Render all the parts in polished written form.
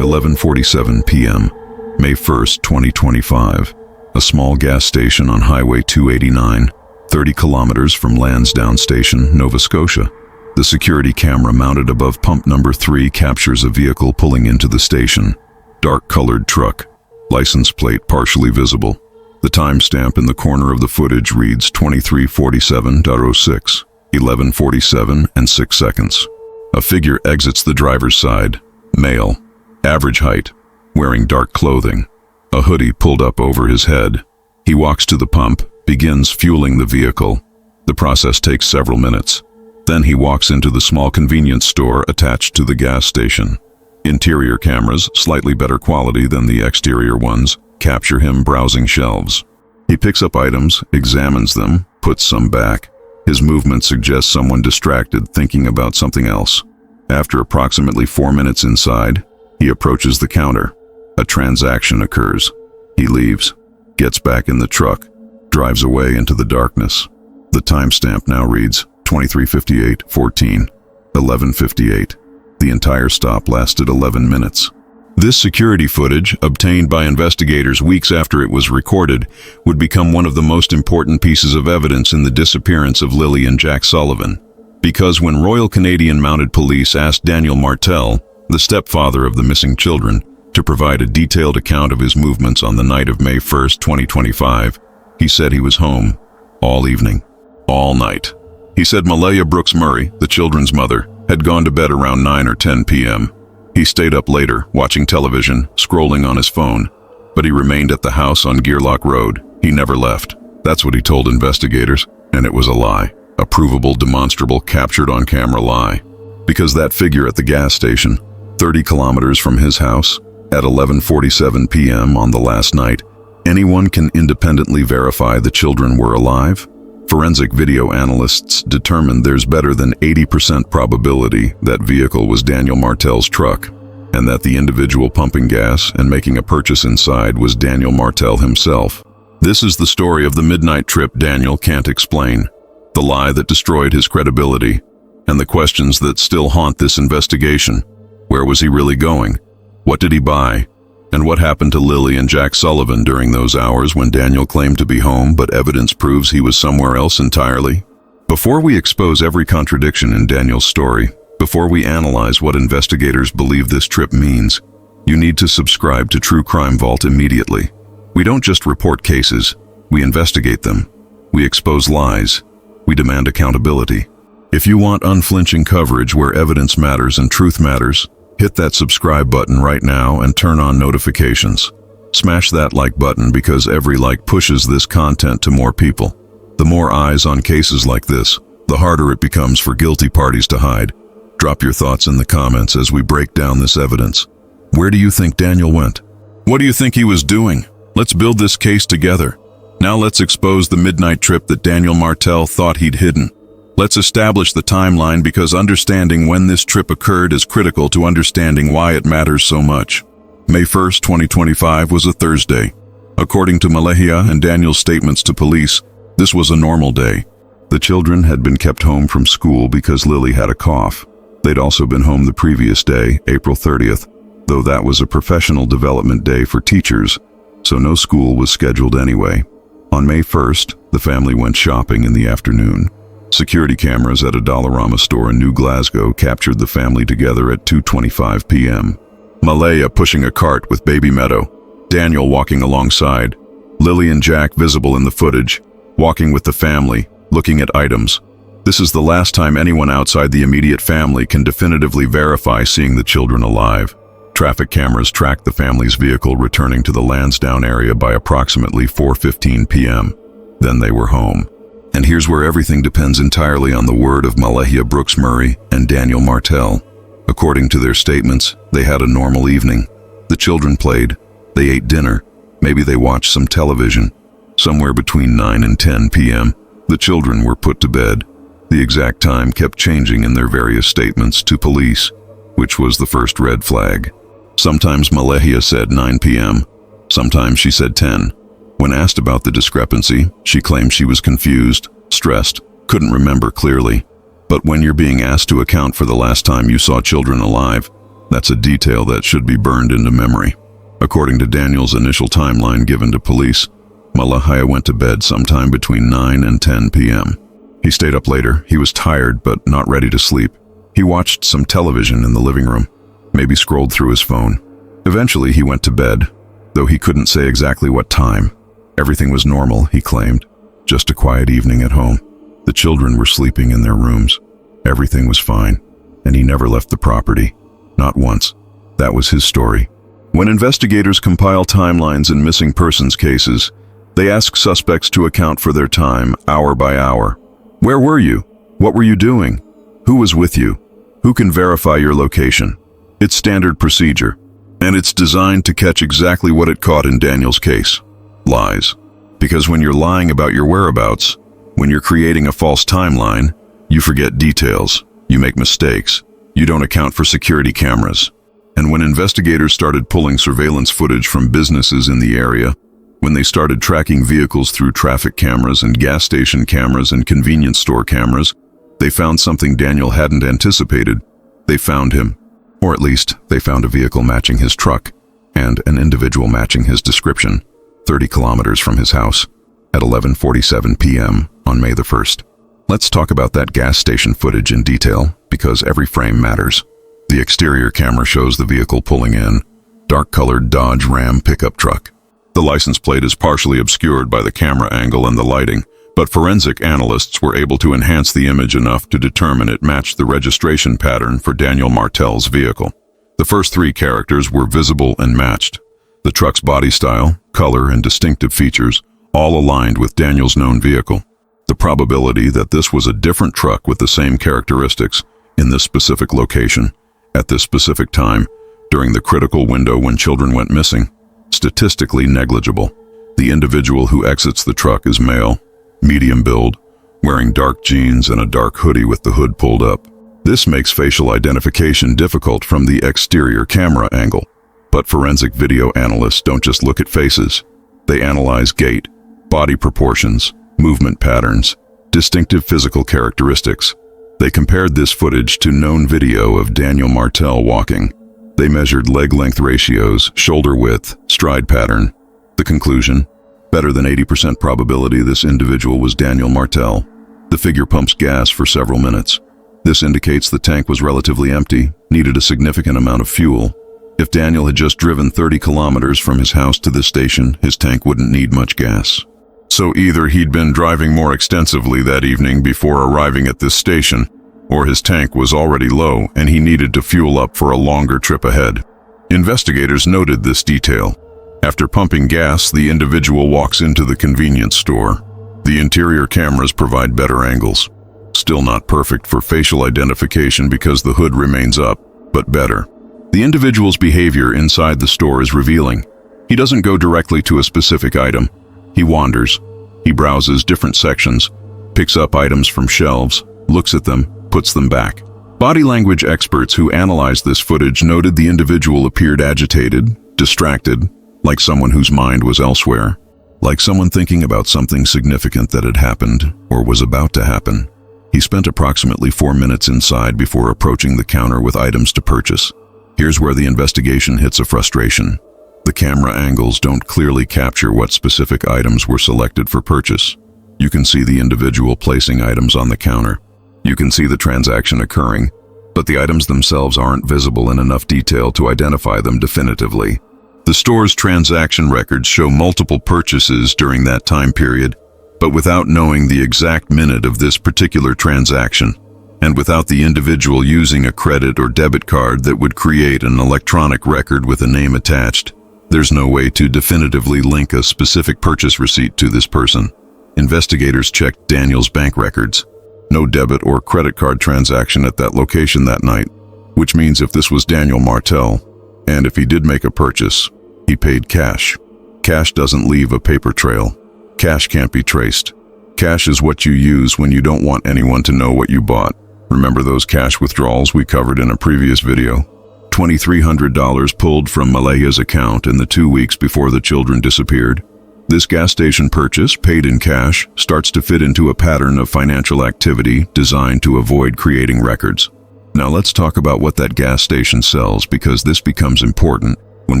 11:47 p.m., May 1st, 2025. A small gas station on Highway 289, 30 kilometers from Lansdowne Station, Nova Scotia. The security camera mounted above pump number 3 captures a vehicle pulling into the station. Dark-colored truck. License plate partially visible. The timestamp in the corner of the footage reads 23:47.06, 11:47 and 6 seconds. A figure exits the driver's side. Male. Average height. Wearing dark clothing. A hoodie pulled up over his head. He walks to the pump, begins fueling the vehicle. The process takes several minutes. Then he walks into the small convenience store attached to the gas station. Interior cameras, slightly better quality than the exterior ones, capture him browsing shelves. He picks up items, examines them, puts some back. His movement suggests someone distracted, thinking about something else. After approximately 4 minutes inside, he approaches the counter. A transaction occurs. He leaves, gets back in the truck, drives away into the darkness. The timestamp now reads 23:58:14, 11:58. The entire stop lasted 11 minutes. This security footage, obtained by investigators weeks after it was recorded, would become one of the most important pieces of evidence in the disappearance of Lily and Jack Sullivan. Because when Royal Canadian Mounted Police asked Daniel Martell, the stepfather of the missing children, to provide a detailed account of his movements on the night of May 1st, 2025, he said he was home all evening, all night. He said Malaya Brooks Murray, the children's mother, had gone to bed around 9 or 10 p.m. He stayed up later, watching television, scrolling on his phone, but he remained at the house on Gearlock Road. He never left. That's what he told investigators, and it was a lie. A provable, demonstrable, captured on camera lie. Because that figure at the gas station, 30 kilometers from his house, at 11:47 p.m. on the last night, anyone can independently verify the children were alive? Forensic video analysts determined there's better than 80% probability that vehicle was Daniel Martell's truck, and that the individual pumping gas and making a purchase inside was Daniel Martell himself. This is the story of the midnight trip Daniel can't explain, the lie that destroyed his credibility, and the questions that still haunt this investigation. Where was he really going? What did he buy? And what happened to Lily and Jack Sullivan during those hours when Daniel claimed to be home but evidence proves he was somewhere else entirely? Before we expose every contradiction in Daniel's story, before we analyze what investigators believe this trip means, you need to subscribe to True Crime Vault immediately. We don't just report cases, we investigate them. We expose lies. We demand accountability. If you want unflinching coverage where evidence matters and truth matters, hit that subscribe button right now and turn on notifications. Smash that like button because every like pushes this content to more people. The more eyes on cases like this, the harder it becomes for guilty parties to hide. Drop your thoughts in the comments as we break down this evidence. Where do you think Daniel went? What do you think he was doing? Let's build this case together. Now let's expose the midnight trip that Daniel Martell thought he'd hidden. Let's establish the timeline because understanding when this trip occurred is critical to understanding why it matters so much. May 1st, 2025 was a Thursday. According to Malaya and Daniel's statements to police, this was a normal day. The children had been kept home from school because Lily had a cough. They'd also been home the previous day, April 30th, though that was a professional development day for teachers, so no school was scheduled anyway. On May 1st, the family went shopping in the afternoon. Security cameras at a Dollarama store in New Glasgow captured the family together at 2:25 p.m. Malaya pushing a cart with baby Meadow, Daniel walking alongside, Lily and Jack visible in the footage, walking with the family, looking at items. This is the last time anyone outside the immediate family can definitively verify seeing the children alive. Traffic cameras tracked the family's vehicle returning to the Lansdowne area by approximately 4:15 p.m. Then they were home. And here's where everything depends entirely on the word of Malaya Brooks Murray and Daniel Martell. According to their statements, they had a normal evening. The children played, they ate dinner, maybe they watched some television. Somewhere between 9 and 10 p.m., the children were put to bed. The exact time kept changing in their various statements to police, which was the first red flag. Sometimes Malaya said 9 p.m., sometimes she said 10. When asked about the discrepancy, she claimed she was confused, stressed, couldn't remember clearly. But when you're being asked to account for the last time you saw children alive, That's a detail that should be burned into memory. According to Daniel's initial timeline given to police, Malahia went to bed sometime between 9 and 10 p.m. He stayed up later. He was tired but not ready to sleep. He watched some television in the living room, maybe scrolled through his phone. Eventually he went to bed, though he couldn't say exactly what time. Everything was normal, he claimed. Just a quiet evening at home. The children were sleeping in their rooms. Everything was fine, and he never left the property. Not once. That was his story. When investigators compile timelines in missing persons cases, they ask suspects to account for their time, hour by hour. Where were you? What were you doing? Who was with you? Who can verify your location? It's standard procedure, and it's designed to catch exactly what it caught in Daniel's case: lies. Because when you're lying about your whereabouts, when you're creating a false timeline, you forget details, you make mistakes, you don't account for security cameras. And when investigators started pulling surveillance footage from businesses in the area, when they started tracking vehicles through traffic cameras and gas station cameras and convenience store cameras, they found something Daniel hadn't anticipated. They found him. Or at least, they found a vehicle matching his truck, and an individual matching his description, 30 kilometers from his house, at 11:47 p.m. on May the 1st. Let's talk about that gas station footage in detail, because every frame matters. The exterior camera shows the vehicle pulling in, dark-colored Dodge Ram pickup truck. The license plate is partially obscured by the camera angle and the lighting, but forensic analysts were able to enhance the image enough to determine it matched the registration pattern for Daniel Martell's vehicle. The first three characters were visible and matched. The truck's body style, color, and distinctive features all aligned with Daniel's known vehicle. The probability that this was a different truck with the same characteristics in this specific location, at this specific time, during the critical window when children went missing, statistically negligible. The individual who exits the truck is male, medium build, wearing dark jeans and a dark hoodie with the hood pulled up. This makes facial identification difficult from the exterior camera angle. But forensic video analysts don't just look at faces. They analyze gait, body proportions, movement patterns, distinctive physical characteristics. They compared this footage to known video of Daniel Martell walking. They measured leg length ratios, shoulder width, stride pattern. The conclusion: better than 80% probability this individual was Daniel Martell. The figure pumps gas for several minutes. This indicates the tank was relatively empty, needed a significant amount of fuel. If Daniel had just driven 30 kilometers from his house to this station, his tank wouldn't need much gas. So either he'd been driving more extensively that evening before arriving at this station, or his tank was already low and he needed to fuel up for a longer trip ahead. Investigators noted this detail. After pumping gas, the individual walks into the convenience store. The interior cameras provide better angles. Still not perfect for facial identification because the hood remains up, but better. The individual's behavior inside the store is revealing. He doesn't go directly to a specific item. He wanders. He browses different sections, picks up items from shelves, looks at them, puts them back. Body language experts who analyzed this footage noted the individual appeared agitated, distracted, like someone whose mind was elsewhere, like someone thinking about something significant that had happened or was about to happen. He spent approximately 4 minutes inside before approaching the counter with items to purchase. Here's where the investigation hits a frustration. The camera angles don't clearly capture what specific items were selected for purchase. You can see the individual placing items on the counter. You can see the transaction occurring, but the items themselves aren't visible in enough detail to identify them definitively. The store's transaction records show multiple purchases during that time period, but without knowing the exact minute of this particular transaction, and without the individual using a credit or debit card that would create an electronic record with a name attached, there's no way to definitively link a specific purchase receipt to this person. Investigators checked Daniel's bank records. No debit or credit card transaction at that location that night, which means if this was Daniel Martell, and if he did make a purchase, he paid cash. Cash doesn't leave a paper trail. Cash can't be traced. Cash is what you use when you don't want anyone to know what you bought. Remember those cash withdrawals we covered in a previous video? $2,300 pulled from Malaya's account in the 2 weeks before the children disappeared. This gas station purchase, paid in cash, starts to fit into a pattern of financial activity designed to avoid creating records. Now let's talk about what that gas station sells, because this becomes important when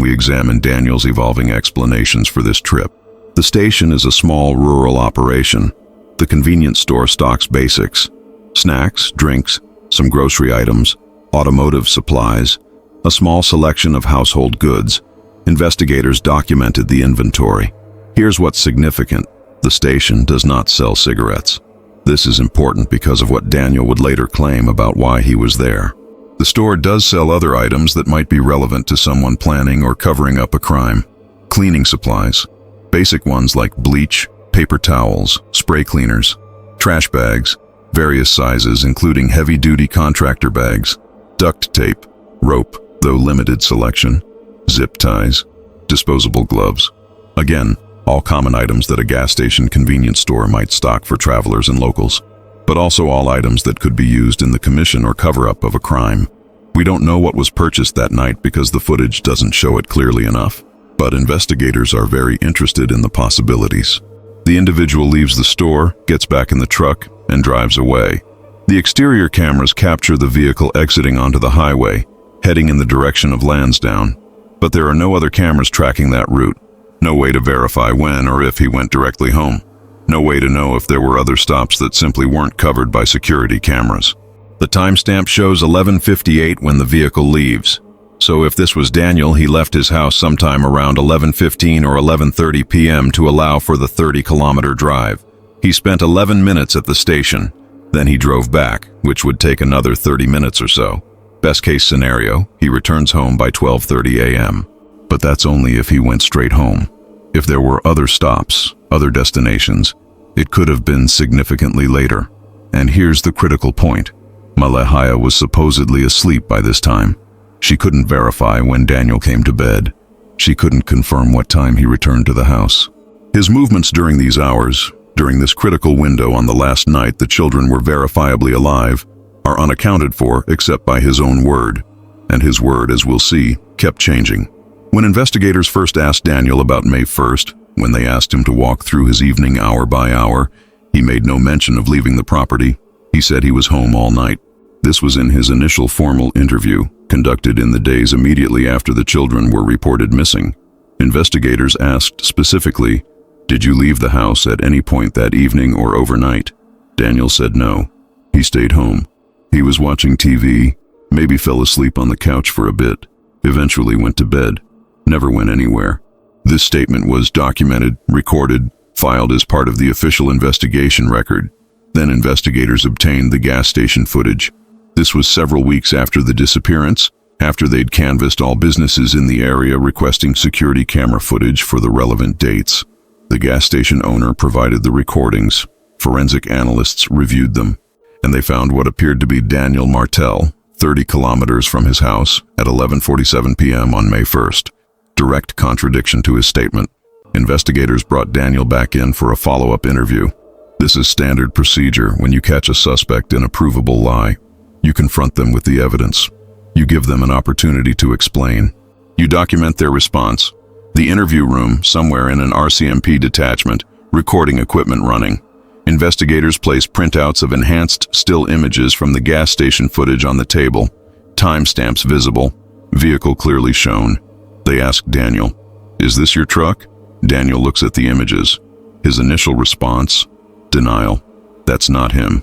we examine Daniel's evolving explanations for this trip. The station is a small rural operation. The convenience store stocks basics: snacks, drinks, some grocery items, automotive supplies, a small selection of household goods. Investigators documented the inventory. Here's what's significant: the station does not sell cigarettes. This is important because of what Daniel would later claim about why he was there. The store does sell other items that might be relevant to someone planning or covering up a crime. Cleaning supplies, basic ones like bleach, paper towels, spray cleaners, trash bags, various sizes including heavy-duty contractor bags, duct tape, rope, though limited selection, zip ties, disposable gloves. Again, all common items that a gas station convenience store might stock for travelers and locals, but also all items that could be used in the commission or cover-up of a crime. We don't know what was purchased that night because the footage doesn't show it clearly enough, but investigators are very interested in the possibilities. The individual leaves the store, gets back in the truck, and drives away. The exterior cameras capture the vehicle exiting onto the highway, heading in the direction of Lansdowne, but there are no other cameras tracking that route. No way to verify when or if he went directly home. No way to know if there were other stops that simply weren't covered by security cameras. The timestamp shows 11:58 when the vehicle leaves. So if this was Daniel, he left his house sometime around 11:15 or 11:30 p.m. to allow for the 30-kilometer drive. He spent 11 minutes at the station. Then he drove back, which would take another 30 minutes or so. Best case scenario, he returns home by 12:30 a.m. But that's only if he went straight home. If there were other stops, other destinations, it could have been significantly later. And here's the critical point. Malahia was supposedly asleep by this time. She couldn't verify when Daniel came to bed. She couldn't confirm what time he returned to the house. His movements during these hours, during this critical window on the last night the children were verifiably alive, are unaccounted for except by his own word. And his word, as we'll see, kept changing. When investigators first asked Daniel about May 1st, when they asked him to walk through his evening hour by hour, he made no mention of leaving the property. He said he was home all night. This was in his initial formal interview, conducted in the days immediately after the children were reported missing. Investigators asked specifically, "Did you leave the house at any point that evening or overnight?" Daniel said no. He stayed home. He was watching TV, maybe fell asleep on the couch for a bit, eventually went to bed, never went anywhere. This statement was documented, recorded, filed as part of the official investigation record. Then investigators obtained the gas station footage. This was several weeks after the disappearance, after they'd canvassed all businesses in the area requesting security camera footage for the relevant dates. The gas station owner provided the recordings. Forensic analysts reviewed them, and they found what appeared to be Daniel Martell, 30 kilometers from his house at 11:47 p.m. on May 1st. Direct contradiction to his statement. Investigators brought Daniel back in for a follow-up interview. This is standard procedure when you catch a suspect in a provable lie. You confront them with the evidence. You give them an opportunity to explain. You document their response. The interview room, somewhere in an RCMP detachment, recording equipment running. Investigators place printouts of enhanced still images from the gas station footage on the table. Timestamps visible. Vehicle clearly shown. They ask Daniel, "Is this your truck?" Daniel looks at the images. His initial response, denial. That's not him.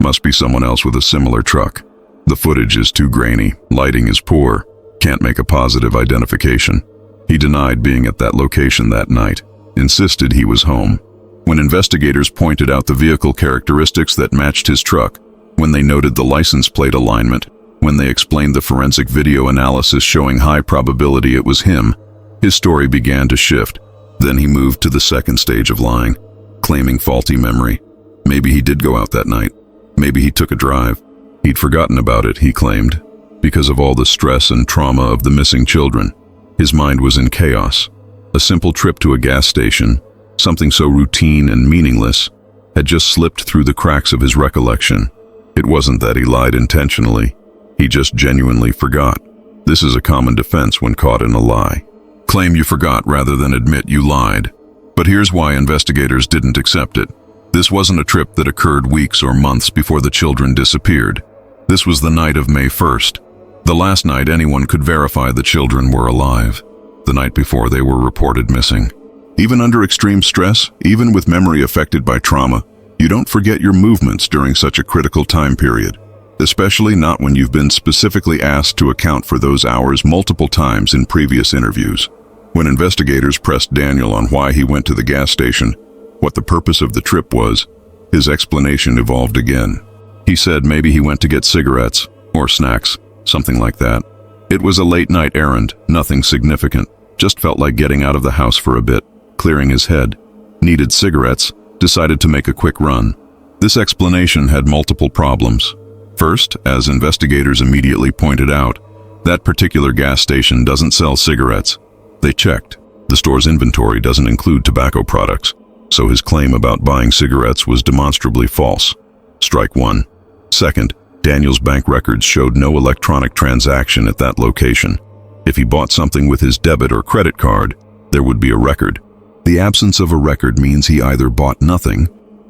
Must be someone else with a similar truck. The footage is too grainy. Lighting is poor. Can't make a positive identification. He denied being at that location that night. Insisted he was home. When investigators pointed out the vehicle characteristics that matched his truck, when they noted the license plate alignment, when they explained the forensic video analysis showing high probability it was him, his story began to shift. Then he moved to the second stage of lying, claiming faulty memory. Maybe he did go out that night. Maybe he took a drive. He'd forgotten about it, he claimed, because of all the stress and trauma of the missing children. His mind was in chaos. A simple trip to a gas station, something so routine and meaningless, had just slipped through the cracks of his recollection. It wasn't that he lied intentionally. He just genuinely forgot. This is a common defense when caught in a lie. Claim you forgot rather than admit you lied. But here's why investigators didn't accept it. This wasn't a trip that occurred weeks or months before the children disappeared. This was the night of May 1st, the last night anyone could verify the children were alive, the night before they were reported missing. Even under extreme stress, even with memory affected by trauma, you don't forget your movements during such a critical time period, especially not when you've been specifically asked to account for those hours multiple times in previous interviews. When investigators pressed Daniel on why he went to the gas station, what the purpose of the trip was, his explanation evolved again. He said maybe he went to get cigarettes or snacks, something like that. It was a late-night errand, nothing significant, just felt like getting out of the house for a bit, clearing his head. Needed cigarettes, decided to make a quick run. This explanation had multiple problems. First, as investigators immediately pointed out, that particular gas station doesn't sell cigarettes. They checked. The store's inventory doesn't include tobacco products, so his claim about buying cigarettes was demonstrably false. Strike one. Second, Daniel's bank records showed no electronic transaction at that location. If he bought something with his debit or credit card, there would be a record. The absence of a record means he either bought nothing,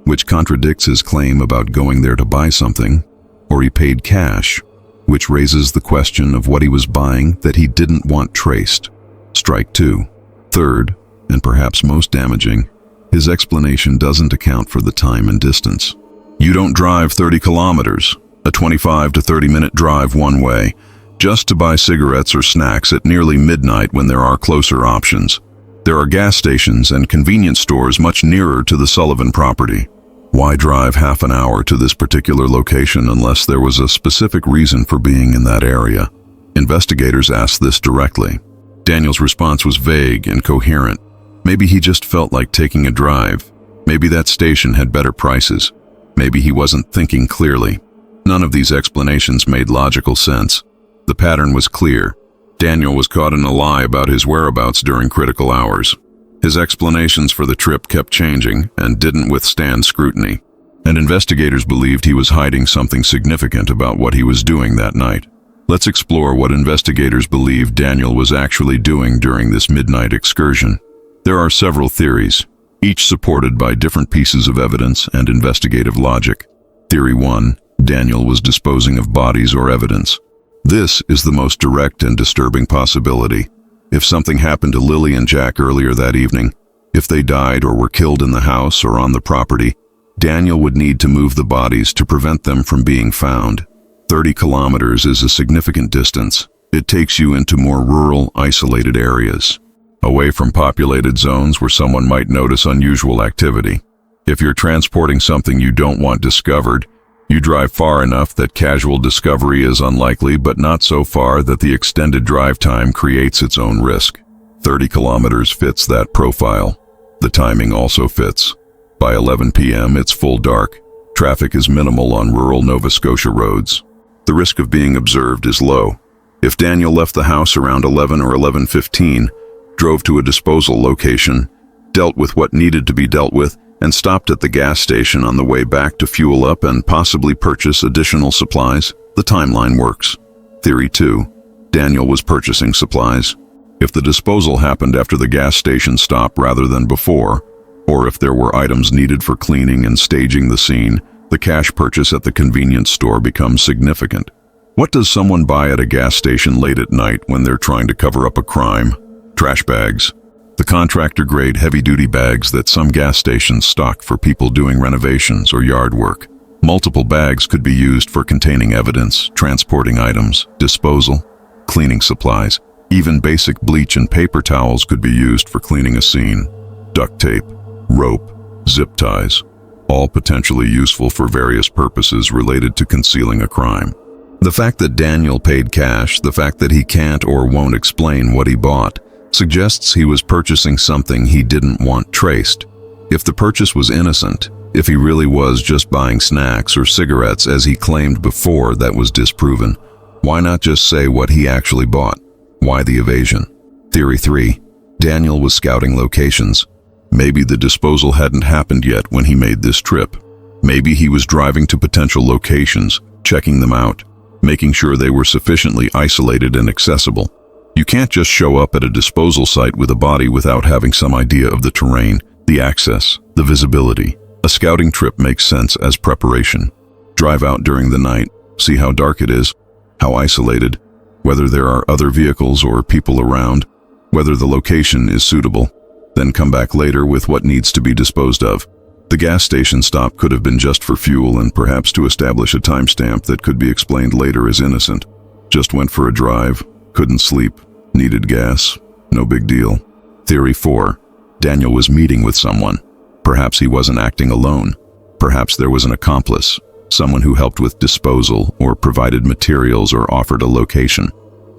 which contradicts his claim about going there to buy something, or he paid cash, which raises the question of what he was buying that he didn't want traced. Strike two. Third, and perhaps most damaging, his explanation doesn't account for the time and distance. You don't drive 30 kilometers, a 25 to 30-minute drive one way, just to buy cigarettes or snacks at nearly midnight when there are closer options. There are gas stations and convenience stores much nearer to the Sullivan property. Why drive half an hour to this particular location unless there was a specific reason for being in that area? Investigators asked this directly. Daniel's response was vague and incoherent. Maybe he just felt like taking a drive. Maybe that station had better prices. Maybe he wasn't thinking clearly. None of these explanations made logical sense. The pattern was clear. Daniel was caught in a lie about his whereabouts during critical hours. His explanations for the trip kept changing and didn't withstand scrutiny, and investigators believed he was hiding something significant about what he was doing that night. Let's explore what investigators believe Daniel was actually doing during this midnight excursion. There are several theories, each supported by different pieces of evidence and investigative logic. Theory 1, Daniel was disposing of bodies or evidence. This is the most direct and disturbing possibility. If something happened to Lily and Jack earlier that evening, if they died or were killed in the house or on the property, Daniel would need to move the bodies to prevent them from being found. 30 kilometers is a significant distance. It takes you into more rural, isolated areas, away from populated zones where someone might notice unusual activity. If you're transporting something you don't want discovered, you drive far enough that casual discovery is unlikely, but not so far that the extended drive time creates its own risk. 30 kilometers fits that profile. The timing also fits. By 11 p.m., it's full dark. Traffic is minimal on rural Nova Scotia roads. The risk of being observed is low. If Daniel left the house around 11 or 11:15, drove to a disposal location, dealt with what needed to be dealt with, and stopped at the gas station on the way back to fuel up and possibly purchase additional supplies, the timeline works. Theory 2, Daniel was purchasing supplies. If the disposal happened after the gas station stop rather than before, or if there were items needed for cleaning and staging the scene, the cash purchase at the convenience store becomes significant. What does someone buy at a gas station late at night when they're trying to cover up a crime? Trash bags. The contractor-grade heavy-duty bags that some gas stations stock for people doing renovations or yard work. Multiple bags could be used for containing evidence, transporting items, disposal, cleaning supplies. Even basic bleach and paper towels could be used for cleaning a scene. Duct tape, rope, zip ties, all potentially useful for various purposes related to concealing a crime. The fact that Daniel paid cash, the fact that he can't or won't explain what he bought, suggests he was purchasing something he didn't want traced. If the purchase was innocent, if he really was just buying snacks or cigarettes as he claimed before that was disproven, why not just say what he actually bought? Why the evasion? Theory 3, Daniel was scouting locations. Maybe the disposal hadn't happened yet when he made this trip. Maybe he was driving to potential locations, checking them out, making sure they were sufficiently isolated and accessible. You can't just show up at a disposal site with a body without having some idea of the terrain, the access, the visibility. A scouting trip makes sense as preparation. Drive out during the night, see how dark it is, how isolated, whether there are other vehicles or people around, whether the location is suitable, then come back later with what needs to be disposed of. The gas station stop could have been just for fuel and perhaps to establish a timestamp that could be explained later as innocent. Just went for a drive, couldn't sleep, needed gas, no big deal. Theory 4. Daniel was meeting with someone. Perhaps he wasn't acting alone. Perhaps there was an accomplice, someone who helped with disposal or provided materials or offered a location.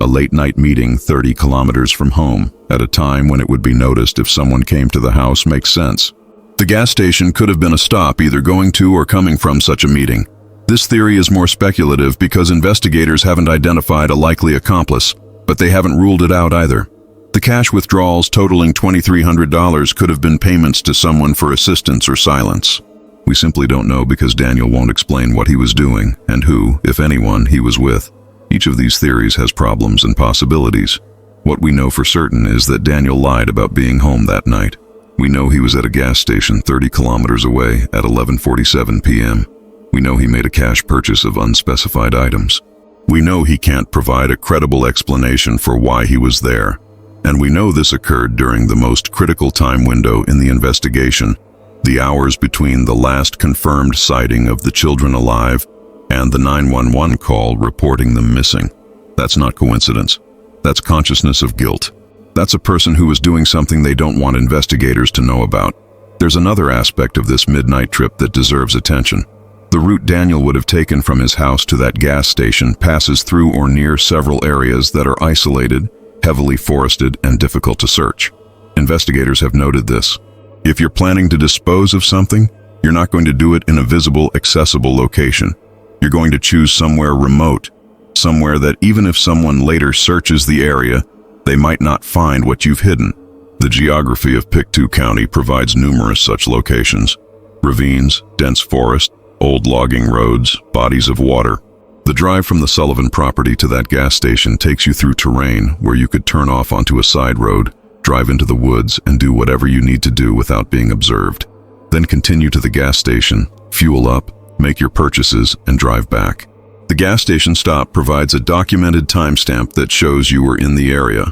A late-night meeting 30 kilometers from home, at a time when it would be noticed if someone came to the house, makes sense. The gas station could have been a stop either going to or coming from such a meeting. This theory is more speculative because investigators haven't identified a likely accomplice, but they haven't ruled it out either. The cash withdrawals totaling $2,300 could have been payments to someone for assistance or silence. We simply don't know because Daniel won't explain what he was doing and who, if anyone, he was with. Each of these theories has problems and possibilities. What we know for certain is that Daniel lied about being home that night. We know he was at a gas station 30 kilometers away at 11:47 p.m. We know he made a cash purchase of unspecified items. We know he can't provide a credible explanation for why he was there. And we know this occurred during the most critical time window in the investigation, the hours between the last confirmed sighting of the children alive and the 911 call reporting them missing. That's not coincidence. That's consciousness of guilt. That's a person who was doing something they don't want investigators to know about. There's another aspect of this midnight trip that deserves attention. The route Daniel would have taken from his house to that gas station passes through or near several areas that are isolated, heavily forested, and difficult to search. Investigators have noted this. If you're planning to dispose of something, you're not going to do it in a visible, accessible location. You're going to choose somewhere remote, somewhere that even if someone later searches the area, they might not find what you've hidden. The geography of Pictou County provides numerous such locations. Ravines, dense forest, old logging roads, bodies of water. The drive from the Sullivan property to that gas station takes you through terrain where you could turn off onto a side road, drive into the woods, and do whatever you need to do without being observed. Then continue to the gas station, fuel up, make your purchases, and drive back. The gas station stop provides a documented timestamp that shows you were in the area,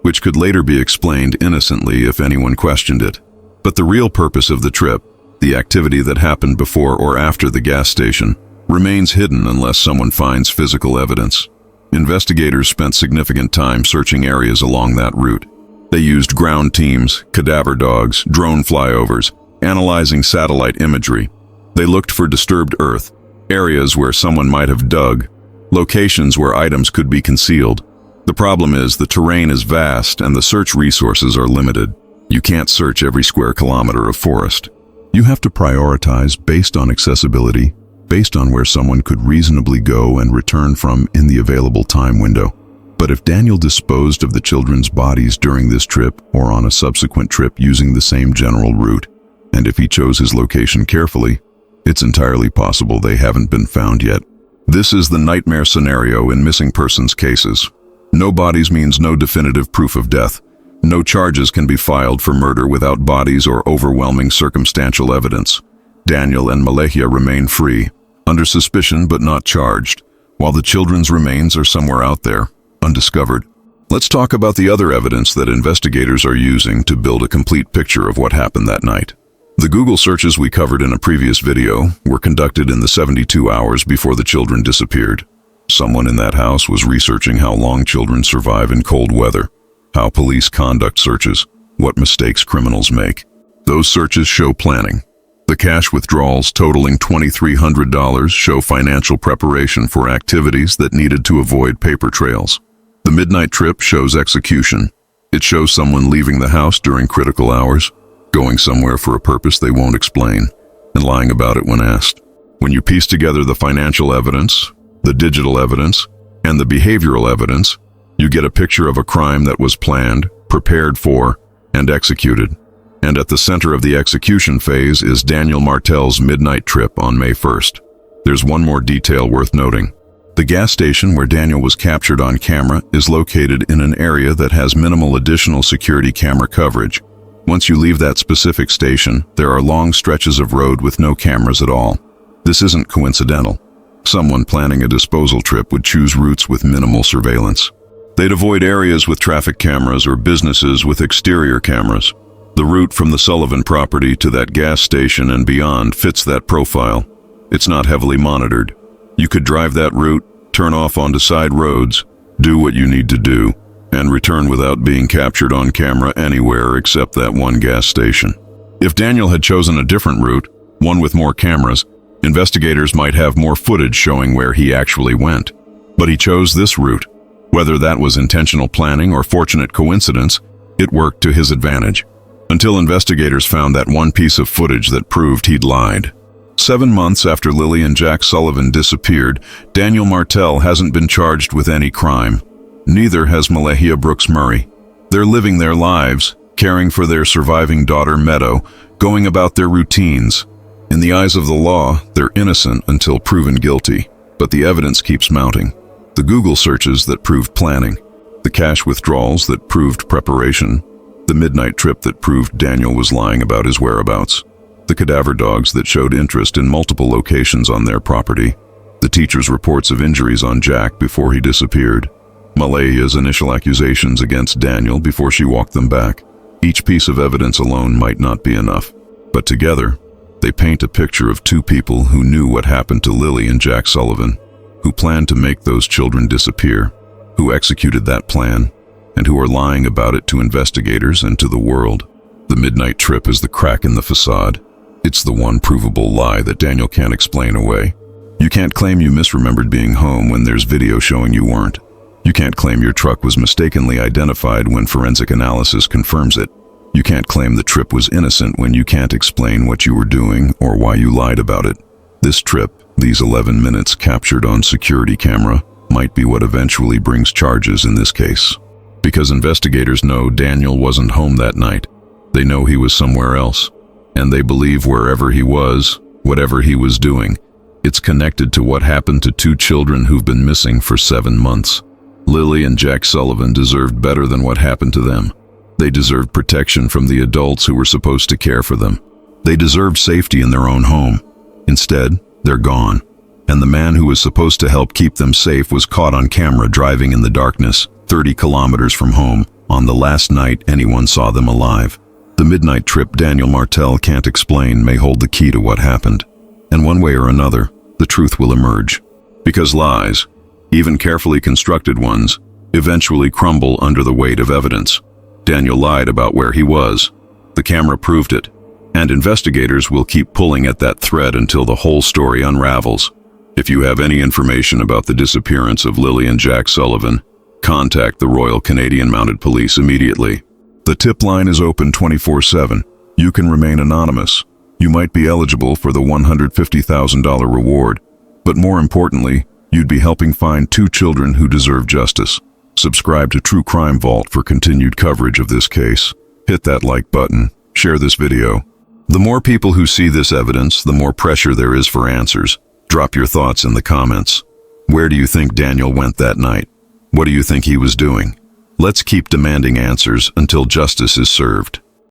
which could later be explained innocently if anyone questioned it. But the real purpose of the trip, the activity that happened before or after the gas station, remains hidden unless someone finds physical evidence. Investigators spent significant time searching areas along that route. They used ground teams, cadaver dogs, drone flyovers, analyzing satellite imagery. They looked for disturbed earth, areas where someone might have dug, locations where items could be concealed. The problem is the terrain is vast and the search resources are limited. You can't search every square kilometer of forest. You have to prioritize based on accessibility, based on where someone could reasonably go and return from in the available time window. But if Daniel disposed of the children's bodies during this trip or on a subsequent trip using the same general route, and if he chose his location carefully, it's entirely possible they haven't been found yet. This is the nightmare scenario in missing persons cases. No bodies means no definitive proof of death. No charges can be filed for murder without bodies or overwhelming circumstantial evidence. Daniel and Malehia remain free, under suspicion but not charged, while the children's remains are somewhere out there, undiscovered. Let's talk about the other evidence that investigators are using to build a complete picture of what happened that night. The Google searches we covered in a previous video were conducted in the 72 hours before the children disappeared. Someone in that house was researching how long children survive in cold weather, how police conduct searches, what mistakes criminals make. Those searches show planning. The cash withdrawals totaling $2,300 show financial preparation for activities that needed to avoid paper trails. The midnight trip shows execution. It shows someone leaving the house during critical hours, going somewhere for a purpose they won't explain, and lying about it when asked. When you piece together the financial evidence, the digital evidence, and the behavioral evidence, you get a picture of a crime that was planned, prepared for, and executed. And at the center of the execution phase is Daniel Martell's midnight trip on May 1st. There's one more detail worth noting. The gas station where Daniel was captured on camera is located in an area that has minimal additional security camera coverage. Once you leave that specific station, there are long stretches of road with no cameras at all. This isn't coincidental. Someone planning a disposal trip would choose routes with minimal surveillance. They'd avoid areas with traffic cameras or businesses with exterior cameras. The route from the Sullivan property to that gas station and beyond fits that profile. It's not heavily monitored. You could drive that route, turn off onto side roads, do what you need to do, and return without being captured on camera anywhere except that one gas station. If Daniel had chosen a different route, one with more cameras, investigators might have more footage showing where he actually went. But he chose this route. Whether that was intentional planning or fortunate coincidence, it worked to his advantage. Until investigators found that one piece of footage that proved he'd lied. 7 months after Lily and Jack Sullivan disappeared, Daniel Martell hasn't been charged with any crime. Neither has Malahia Brooks Murray. They're living their lives, caring for their surviving daughter Meadow, going about their routines. In the eyes of the law, they're innocent until proven guilty, but the evidence keeps mounting. The Google searches that proved planning, the cash withdrawals that proved preparation, the midnight trip that proved Daniel was lying about his whereabouts, the cadaver dogs that showed interest in multiple locations on their property, the teacher's reports of injuries on Jack before he disappeared, Malahia's initial accusations against Daniel before she walked them back. Each piece of evidence alone might not be enough, but together, they paint a picture of two people who knew what happened to Lily and Jack Sullivan, who planned to make those children disappear, who executed that plan, and who are lying about it to investigators and to the world. The midnight trip is the crack in the facade. It's the one provable lie that Daniel can't explain away. You can't claim you misremembered being home when there's video showing you weren't. You can't claim your truck was mistakenly identified when forensic analysis confirms it. You can't claim the trip was innocent when you can't explain what you were doing or why you lied about it. This trip, these 11 minutes captured on security camera, might be what eventually brings charges in this case. Because investigators know Daniel wasn't home that night. They know he was somewhere else. And they believe wherever he was, whatever he was doing, it's connected to what happened to two children who've been missing for 7 months. Lily and Jack Sullivan deserved better than what happened to them. They deserved protection from the adults who were supposed to care for them. They deserved safety in their own home. Instead, they're gone. And the man who was supposed to help keep them safe was caught on camera driving in the darkness, 30 kilometers from home, on the last night anyone saw them alive. The midnight trip Daniel Martell can't explain may hold the key to what happened. And one way or another, the truth will emerge. Because lies, even carefully constructed ones, eventually crumble under the weight of evidence. Daniel lied about where he was. The camera proved it. And investigators will keep pulling at that thread until the whole story unravels. If you have any information about the disappearance of Lily and Jack Sullivan, contact the Royal Canadian Mounted Police immediately. The tip line is open 24/7. You can remain anonymous. You might be eligible for the $150,000 reward, but more importantly, you'd be helping find two children who deserve justice. Subscribe to True Crime Vault for continued coverage of this case. Hit that like button. Share this video. The more people who see this evidence, the more pressure there is for answers. Drop your thoughts in the comments. Where do you think Daniel went that night? What do you think he was doing? Let's keep demanding answers until justice is served.